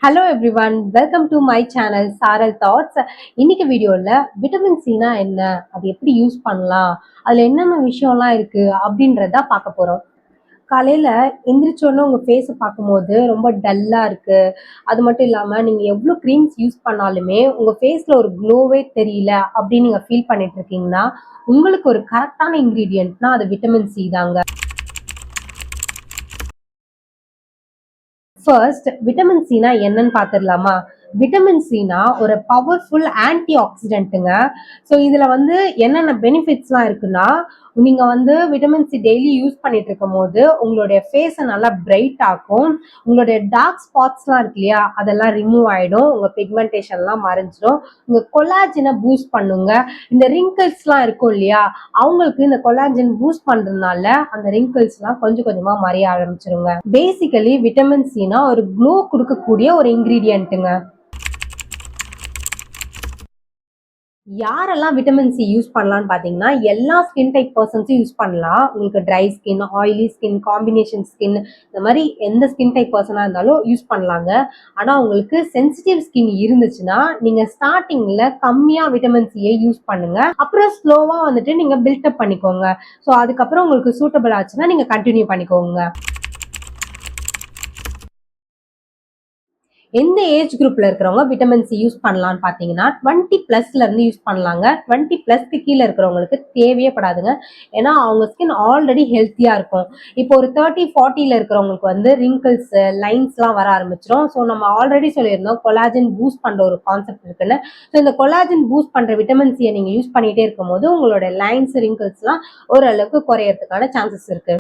Hello everyone, welcome to my channel சாரல் thoughts. இன்னைக்கு வீடியோவில் விட்டமின் சினா என்ன, அது எப்படி யூஸ் பண்ணலாம், அதில் என்னென்ன விஷயம்லாம் இருக்குது அப்படின்றத பார்க்க போகிறோம். காலையில் எந்திரிச்சோன்னு உங்கள் ஃபேஸை பார்க்கும்போது ரொம்ப டல்லாக இருக்குது. அது மட்டும் இல்லாமல் நீங்கள் எவ்வளோ க்ரீம்ஸ் யூஸ் பண்ணாலுமே உங்கள் ஃபேஸில் ஒரு க்ளோவே தெரியல அப்படின்னு நீங்கள் ஃபீல் பண்ணிட்டு இருக்கீங்கன்னா உங்களுக்கு ஒரு கரெக்டான இன்க்ரீடியன்ட்னா அது விட்டமின் சி தாங்க. ஃபர்ஸ்ட் விட்டமின் சினா என்னன்னு பார்த்துடலாமா? விட்டமின் சினா ஒரு பவர்ஃபுல் ஆன்டி ஆக்சிடென்ட்டுங்க. ஸோ இதில் வந்து என்னென்ன பெனிஃபிட்ஸ்லாம் இருக்குன்னா, நீங்கள் வந்து விட்டமின் சி டெய்லி யூஸ் பண்ணிட்டு இருக்கும் போது உங்களுடைய ஃபேஸை நல்லா பிரைட் ஆக்கும். உங்களுடைய டார்க் ஸ்பாட்ஸ்லாம் இருக்கு இல்லையா, அதெல்லாம் ரிமூவ் ஆகிடும். உங்கள் பிக்மெண்டேஷன்லாம் மறைஞ்சிடும். உங்கள் கொலாஜினை பூஸ்ட் பண்ணுங்க. இந்த ரிங்கிள்ஸ்லாம் இருக்கும் இல்லையா, அவங்களுக்கு இந்த கொலாஜின் பூஸ்ட் பண்ணுறதுனால அந்த ரிங்கிள்ஸ்லாம் கொஞ்சம் கொஞ்சமாக மறைய ஆரம்பிச்சிருங்க. பேசிக்கலி விட்டமின் சினா ஒரு க்ளோ கொடுக்கக்கூடிய ஒரு இன்கிரீடியன்ட்டுங்க. யாரெல்லாம் விட்டமின் சி யூஸ் பண்ணலாம்னு பார்த்தீங்கன்னா, எல்லா ஸ்கின் டைப் பர்சன்ஸும் யூஸ் பண்ணலாம். உங்களுக்கு dry skin, oily skin, combination skin, இந்த மாதிரி எந்த ஸ்கின் டைப் பர்சனாக இருந்தாலும் யூஸ் பண்ணலாங்க. ஆனால் உங்களுக்கு சென்சிட்டிவ் ஸ்கின் இருந்துச்சுன்னா நீங்கள் ஸ்டார்டிங்கில் கம்மியாக விட்டமின் சியை யூஸ் பண்ணுங்க. அப்புறம் ஸ்லோவாக வந்துட்டு நீங்கள் பில்டப் பண்ணிக்கோங்க. ஸோ அதுக்கப்புறம் உங்களுக்கு சூட்டபிள் ஆச்சுன்னா நீங்கள் கண்டினியூ பண்ணிக்கோங்க. எந்த ஏஜ் குரூப்ல இருக்கிறவங்க விட்டமின் சி யூஸ் பண்ணலாம்னு பார்த்தீங்கன்னா 20+ இருந்து யூஸ் பண்ணலாங்க. 20+ கீழே இருக்கிறவங்களுக்கு தேவையே படாதுங்க. ஏன்னா அவங்க ஸ்கின் ஆல்ரெடி ஹெல்த்தியா இருக்கும். இப்போ ஒரு 30-40ல இருக்கிறவங்களுக்கு வந்து ரிங்கிள்ஸ், லைன்ஸ்லாம் வர ஆரம்பிச்சிடும். ஸோ நம்ம ஆல்ரெடி சொல்லியிருந்தோம் கொலாஜன் பூஸ்ட் பண்ற ஒரு கான்செப்ட் இருக்குன்னு. ஸோ இந்த கொலாஜன் பூஸ்ட் பண்ற விட்டமின் சியை நீங்க யூஸ் பண்ணிட்டே இருக்கும் போது உங்களோட லைன்ஸ், ரிங்கிள்ஸ்லாம் ஓரளவுக்கு குறையறதுக்கான சான்சஸ் இருக்கு.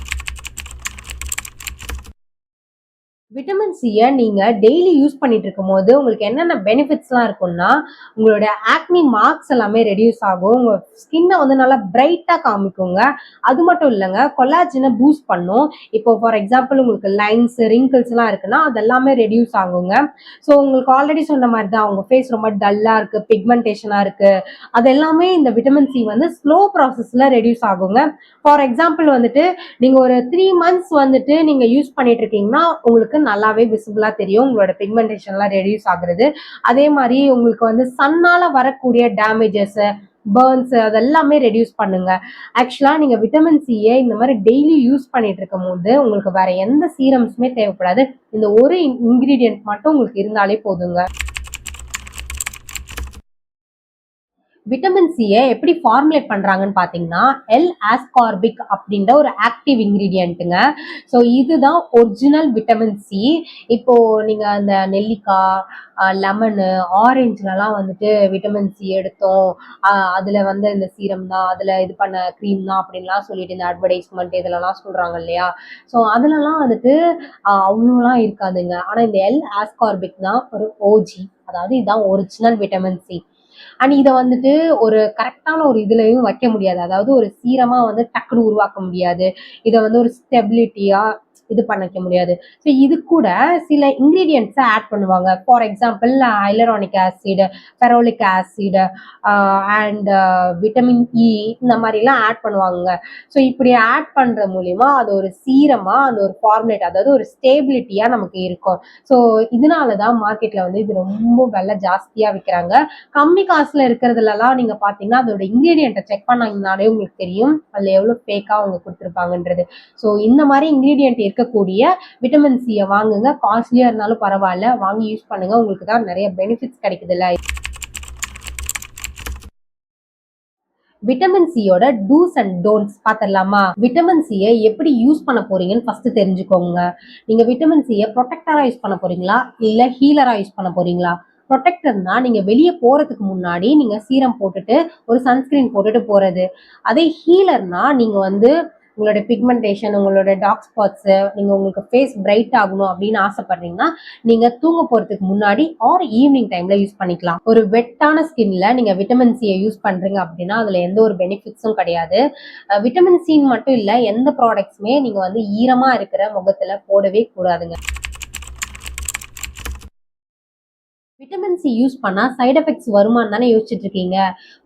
விட்டமின் சியை நீங்க டெய்லி யூஸ் பண்ணிட்டு இருக்கும் போது உங்களுக்கு என்னென்ன பெனிஃபிட்ஸ்லாம் இருக்கும்னா, உங்களோட ஆக்னி மார்க்ஸ் எல்லாமே ரெடியூஸ் ஆகும். உங்க ஸ்கின்னை வந்து நல்லா பிரைட்டா காமிக்குங்க. அது மட்டும் இல்லைங்க, கொலாஜினை பூஸ்ட் பண்ணும். இப்போ ஃபார் எக்ஸாம்பிள் உங்களுக்கு லைன்ஸ், ரிங்கிள்ஸ் எல்லாம் இருக்குன்னா அது எல்லாமே ரெடியூஸ் ஆகுங்க. ஸோ உங்களுக்கு ஆல்ரெடி சொன்ன மாதிரி தான் உங்க ஃபேஸ் ரொம்ப டல்லா இருக்கு, பிக்மெண்டேஷனா இருக்கு, அது எல்லாமே இந்த விட்டமின் சி வந்து ஸ்லோ ப்ராசஸ்ல ரெடியூஸ் ஆகுங்க. ஃபார் எக்ஸாம்பிள் வந்துட்டு நீங்க ஒரு 3 மந்த்ஸ் வந்துட்டு நீங்க யூஸ் பண்ணிட்டு இருக்கீங்கன்னா உங்களுக்கு நல்லாவே விசிபிளா தெரியும் உங்களோட பிக்மெண்டேஷன்லாம் ரெடியூஸ் ஆகுறது. அதே மாதிரி உங்களுக்கு வந்து சன்னால வரக்கூடிய டேமேஜஸ், பர்ன்ஸ் அதெல்லாமே ரெடியூஸ் பண்ணுங்க. ஆக்சுவலா நீங்க விட்டமின் சியை இந்த மாதிரி டெய்லி யூஸ் பண்ணிட்டு இருக்கும் போது உங்களுக்கு வேற எந்த சீரம்ஸுமே தேவைப்படாது. இந்த ஒரு இன்கிரீடியன்ட் மட்டும் உங்களுக்கு இருந்தாலே போதுங்க. விட்டமின் சியை எப்படி ஃபார்முலேட் பண்றாங்கன்னு பார்த்தீங்கன்னா, எல் ஆஸ்கார்பிக் அப்படின்ற ஒரு ஆக்டிவ் இன்கிரீடியன்ட்டுங்க. ஸோ இதுதான் ஒரிஜினல் விட்டமின் சி. இப்போ நீங்க அந்த நெல்லிக்காய், லெமனு, ஆரஞ்சுலலாம் வந்துட்டு விட்டமின் சி எடுத்தோம், அதுல வந்து இந்த சீரம் தான், அதுல இது பண்ண க்ரீம் தான் அப்படின்லாம் சொல்லிட்டு இந்த அட்வர்டைஸ்மெண்ட் இதுலலாம் சொல்றாங்க இல்லையா. ஸோ அதுலலாம் வந்துட்டு அவ்வளோலாம் இருக்காதுங்க. ஆனா இந்த எல் ஆஸ்கார்பிக் தான் ஒரு ஓஜி, அதாவது இதுதான் ஒரிஜினல் விட்டமின் சி. அண்ட் இதை வந்துட்டு ஒரு கரெக்டான ஒரு இதுலயும் வைக்க முடியாது. அதாவது ஒரு சீரமா வந்து டக்குன்னு உருவாக்க முடியாது. இதை வந்து ஒரு ஸ்டெபிலிட்டியா இது பண்ணிக்க முடியாது. ஸோ இது கூட சில இன்கிரீடியன்ட்ஸை ஆட் பண்ணுவாங்க. For example hyaluronic acid, ferulic acid and vitamin E, இந்த மாதிரிலாம் ஆட் பண்ணுவாங்க. ஸோ இப்படி ஆட் பண்ற மூலியமா அது ஒரு சீரமா அந்த ஒரு ஃபார்முலேட், அதாவது ஒரு ஸ்டேபிலிட்டியா நமக்கு இருக்கும். ஸோ இதனாலதான் மார்க்கெட்ல வந்து இது ரொம்ப விலை ஜாஸ்தியா விற்கிறாங்க. கம்மி காசுல இருக்கிறதுலலாம் நீங்க பாத்தீங்கன்னா அதோட இன்கிரீடியன்ட்டை செக் பண்ணாங்கனாலே உங்களுக்கு தெரியும் அதுல எவ்வளவு ஃபேக்கா அவங்க கொடுத்துருப்பாங்கன்றது. ஸோ இந்த மாதிரி இன்கிரீடியன்ட் இருக்கக்கூடிய விட்டமின் சியை வாங்குங்க. காஸ்ட்லியா இருந்தாலும் பரவாயில்ல, வாங்கி யூஸ் பண்ணுங்க. உங்களுக்கு தான் நிறைய பெனிஃபிட்ஸ் கிடைக்குதுல்ல. விட்டமின் சியோட டூஸ் அண்ட் டோன்ட்ஸ் பார்த்துடலாமா? விட்டமின் சியை எப்படி யூஸ் பண்ண போறீங்கன்னு ஃபர்ஸ்ட் தெரிஞ்சுக்கோங்க. நீங்க விட்டமின் சியை ப்ரொடெக்டரா யூஸ் பண்ண போறீங்களா, இல்ல ஹீலரா யூஸ் பண்ண போறீங்களா? ப்ரொடெக்டர்னா நீங்க வெளியே போறதுக்கு முன்னாடி நீங்க சீரம் போட்டுட்டு ஒரு சன்ஸ்கிரீன் போட்டுட்டு போறது. அதே ஹீலர்னா நீங்க வந்து உங்களோட பிக்மெண்டேஷன், உங்களோட டார்க் ஸ்பாட்ஸ், நீங்க உங்களுக்கு ஃபேஸ் பிரைட் ஆகணும் அப்படின்னு ஆசைப்படுறீங்கன்னா நீங்க தூங்க போறதுக்கு முன்னாடி ஆர் ஈவினிங் டைம்ல யூஸ் பண்ணிக்கலாம். ஒரு வெட்டான ஸ்கின்ல நீங்க விட்டமின் சியை யூஸ் பண்றீங்க அப்படின்னா அதுல எந்த ஒரு பெனிஃபிட்ஸும் கிடையாது. விட்டமின் சி மட்டும் இல்ல, எந்த ப்ராடக்ட்ஸுமே நீங்க வந்து ஈரமா இருக்கிற முகத்துல போடவே கூடாதுங்க. விட்டமின் சி யூஸ் பண்ணா சைடு எஃபெக்ட்ஸ் வருமான்னு தானே யோசிச்சுட்டு இருக்கீங்க.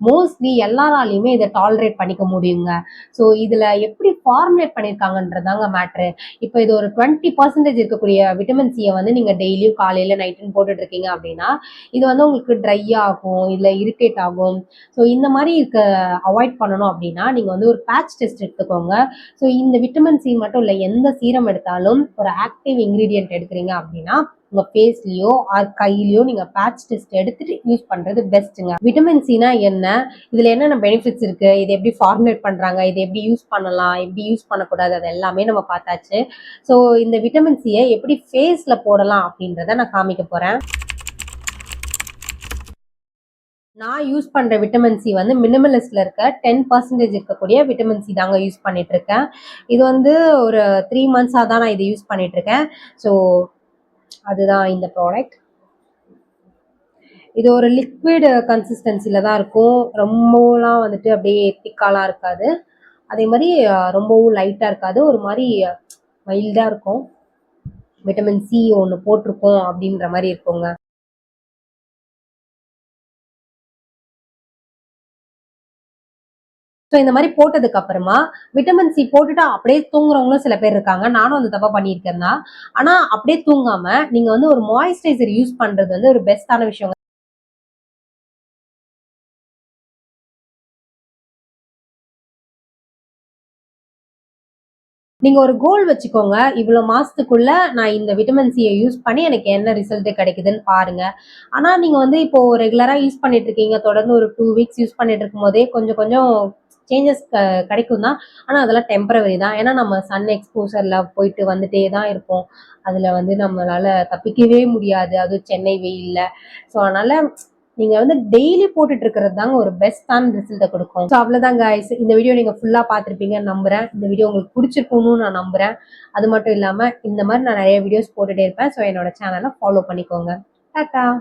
மோஸ்ட்லி எல்லாராலையுமே இதை டாலரேட் பண்ணிக்க முடியுங்க. ஸோ இதுல எப்படி ஃபார்முலேட் பண்ணியிருக்காங்கன்றதாங்க மேட்ரு. இப்போ இது ஒரு 20% இருக்கக்கூடிய விட்டமின் சியை வந்து நீங்க டெய்லியும் காலையில நைட்டுன்னு போட்டுட்டு இருக்கீங்க அப்படின்னா, இது வந்து உங்களுக்கு ட்ரை ஆகும், இல்லை இரிட்டேட் ஆகும். ஸோ இந்த மாதிரி அவாய்ட் பண்ணணும் அப்படின்னா நீங்க வந்து ஒரு பேட்ச் டெஸ்ட் எடுத்துக்கோங்க. ஸோ இந்த விட்டமின் சி மட்டும் இல்லை, எந்த சீரம் எடுத்தாலும் ஒரு ஆக்டிவ் இன்கிரீடியன்ட் எடுக்கிறீங்க அப்படின்னா உங்க ஃபேஸ்லயோ ஆர் கையிலயோ நீங்க பேட்ச் டெஸ்ட் எடுத்துட்டு யூஸ் பண்றது பெஸ்ட்டுங்க. விட்டமின் சினா என்ன, இதுல என்னென்ன பெனிஃபிட்ஸ் இருக்கு, இது எப்படி ஃபார்முலேட் பண்றாங்க, இது எப்படி யூஸ் பண்ணலாம், எப்படி யூஸ் பண்ணக்கூடாது, அது எல்லாமே நம்ம பார்த்தாச்சு. ஸோ இந்த விட்டமின் சியை எப்படி ஃபேஸ்ல போடலாம் அப்படின்றத நான் காமிக்க போறேன். நான் யூஸ் பண்ற விட்டமின் சி வந்து மினிமலிஸ்ட்ல இருக்க 10% இருக்கக்கூடிய விட்டமின் சி தாங்க யூஸ் பண்ணிட்டு இருக்கேன். இது வந்து ஒரு 3 months தான் நான் இது யூஸ் பண்ணிட்டு இருக்கேன். ஸோ அதுதான் இந்த ப்ராடக்ட். இது ஒரு லிக்விட் கன்சிஸ்டன்சில தான் இருக்கும். ரொம்பலாம் வந்துட்டு அப்படியே திக்காலாம் இருக்காது. அதே மாதிரி ரொம்பவும் லைட்டா இருக்காது. ஒரு மாதிரி மைல்டா இருக்கும். விட்டமின் சி ஒன்று போட்டிருக்கோம் அப்படின்ற மாதிரி இருக்குங்க. ஸோ இந்த மாதிரி போட்டதுக்கு அப்புறமா விட்டமின் சி போட்டுட்டு அப்படியே தூங்குறவங்களும் சில பேர் இருக்காங்க. நானும் அந்த தப்பா பண்ணியிருக்கேன் தான். ஆனா அப்படியே தூங்காம நீங்க வந்து ஒரு மாய்ஸ்சரைசர் யூஸ் பண்றது வந்து ஒரு பெஸ்டான விஷயம். நீங்க ஒரு கோல் வச்சுக்கோங்க. இவ்வளவு மாசத்துக்குள்ள நான் இந்த விட்டமின் சியை யூஸ் பண்ணி எனக்கு என்ன ரிசல்ட் கிடைக்குதுன்னு பாருங்க. ஆனா நீங்க வந்து இப்போ ரெகுலரா யூஸ் பண்ணிட்டு இருக்கீங்க. தொடர்ந்து ஒரு 2 வீக்ஸ் யூஸ் பண்ணிட்டு இருக்கும் போதே கொஞ்சம் கொஞ்சம் சேஞ்சஸ் கிடைக்கும் தான். ஆனா அதெல்லாம் டெம்பரவரி தான். ஏன்னா நம்ம சன் எக்ஸ்போசர்ல போயிட்டு வந்துட்டே தான் இருப்போம். அதுல வந்து நம்மளால தப்பிக்கவே முடியாது. அதுவும் சென்னை வெயில்ல. ஸோ அதனால நீங்க வந்து டெய்லி போட்டுட்டு இருக்கிறது தாங்க ஒரு பெஸ்டான ரிசல்ட்டை கொடுக்கும். ஸோ அவ்வளவுதான் guys. இந்த வீடியோ நீங்க ஃபுல்லா பார்த்துருப்பீங்கன்னு நம்புறேன். இந்த வீடியோ உங்களுக்கு பிடிச்சிருக்கும்னு நான் நம்புறேன். அது மட்டும் இல்லாம இந்த மாதிரி நான் நிறைய வீடியோஸ் போட்டுட்டே இருப்பேன். ஸோ என்னோட சேனலை ஃபாலோ பண்ணிக்கோங்க. டாடா.